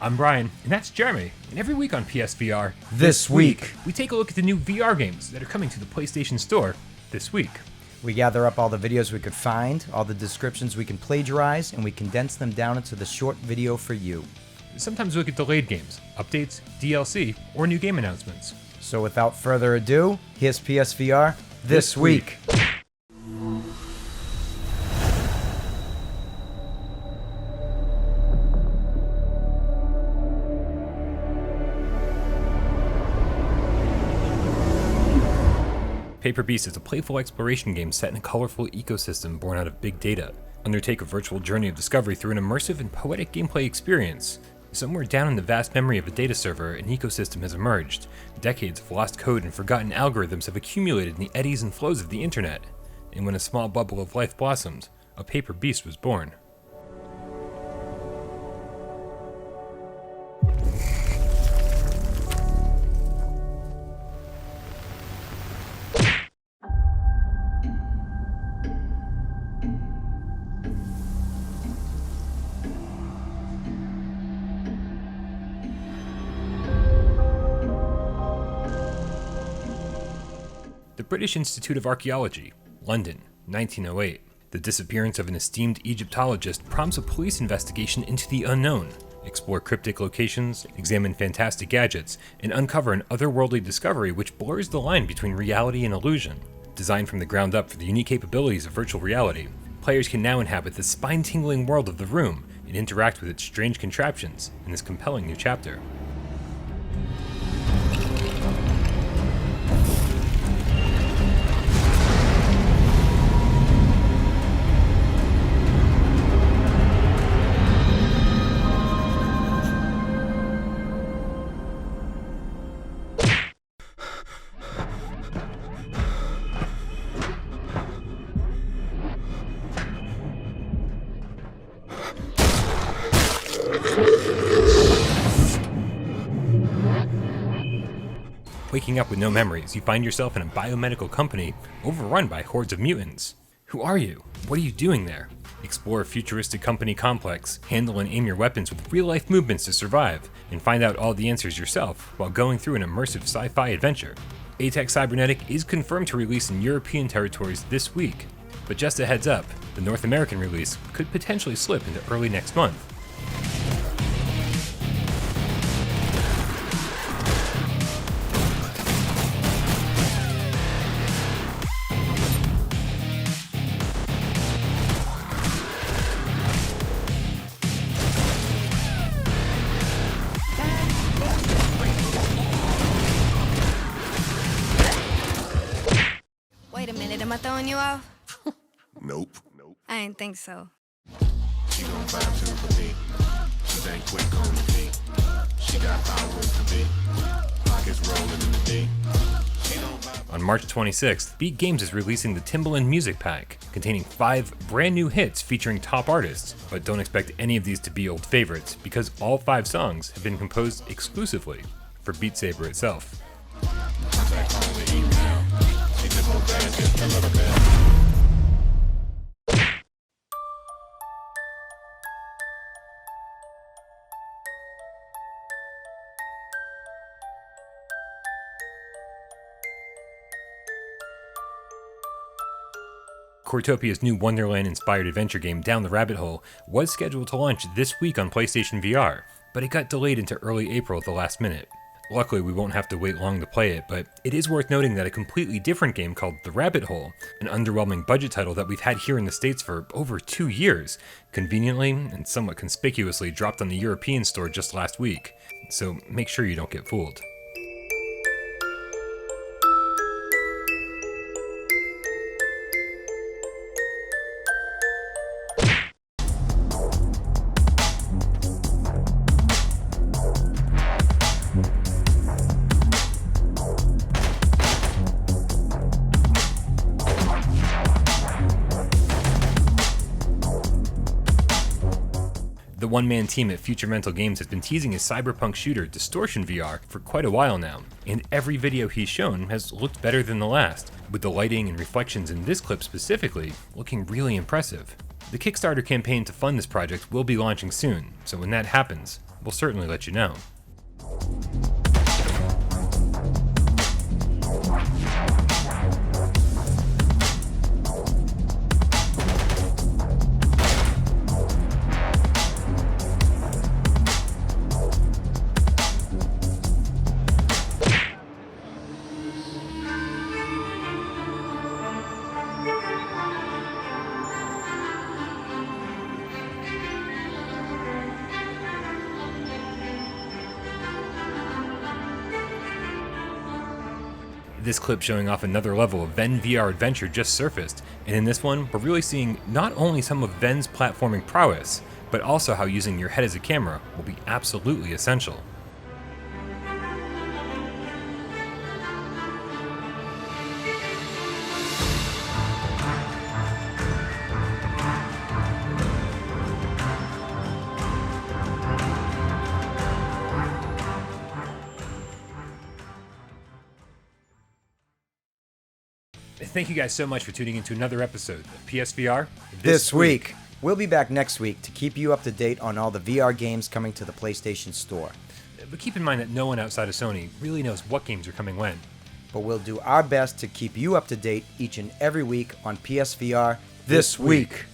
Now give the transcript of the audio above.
I'm Brian, and that's Jeremy, and every week on PSVR, This week, we take a look at the new VR games that are coming to the PlayStation Store this week. we gather up all the videos we could find, all the descriptions we can plagiarize, and we condense them down into the short video for you. Sometimes we look at delayed games, updates, DLC, or new game announcements. So without further ado, here's PSVR This Week. Paper Beast is a playful exploration game set in a colorful ecosystem born out of big data. Undertake a virtual journey of discovery through an immersive and poetic gameplay experience. Somewhere down in the vast memory of a data server, an ecosystem has emerged. Decades of lost code and forgotten algorithms have accumulated in the eddies and flows of the internet. And when a small bubble of life blossomed, a Paper Beast was born. The British Institute of Archaeology, London, 1908. The disappearance of an esteemed Egyptologist prompts a police investigation into the unknown. Explore cryptic locations, examine fantastic gadgets, and uncover an otherworldly discovery which blurs the line between reality and illusion. Designed from the ground up for the unique capabilities of virtual reality, players can now inhabit the spine-tingling world of The Room and interact with its strange contraptions in this compelling new chapter. Waking up with no memories, you find yourself in a biomedical company overrun by hordes of mutants. Who are you? What are you doing there? Explore a futuristic company complex, handle and aim your weapons with real-life movements to survive, and find out all the answers yourself while going through an immersive sci-fi adventure. ATEC Cybernetic is confirmed to release in European territories this week, but just a heads up, the North American release could potentially slip into early next month. Wait a minute, am I throwing you off? Nope. I didn't think so. She gon' vibe to the beat. She ain't quick on the feet. She got power with the beat. Pockets rolling in the deep. She don't vibe. On March 26th, Beat Games is releasing the Timbaland Music Pack, containing 5 brand new hits featuring top artists, but don't expect any of these to be old favorites, because all 5 songs have been composed exclusively for Beat Saber itself. Contact on the email. She just won't dance just a little bit. Cortopia's new Wonderland-inspired adventure game Down the Rabbit Hole was scheduled to launch this week on PlayStation VR, but it got delayed into early April at the last minute. Luckily, we won't have to wait long to play it, but it is worth noting that a completely different game called The Rabbit Hole, an underwhelming budget title that we've had here in the States for over 2 years, conveniently and somewhat conspicuously dropped on the European store just last week, so make sure you don't get fooled. The one-man team at Future Mental Games has been teasing his cyberpunk shooter Distortion VR for quite a while now, and every video he's shown has looked better than the last, with the lighting and reflections in this clip specifically looking really impressive. The Kickstarter campaign to fund this project will be launching soon, so when that happens, we'll certainly let you know. This clip showing off another level of Ven VR adventure just surfaced, and in this one, we're really seeing not only some of Ven's platforming prowess, but also how using your head as a camera will be absolutely essential. Thank you guys so much for tuning into another episode of PSVR This week. We'll be back next week to keep you up to date on all the VR games coming to the PlayStation Store. But keep in mind that no one outside of Sony really knows what games are coming when. But we'll do our best to keep you up to date each and every week on PSVR This Week.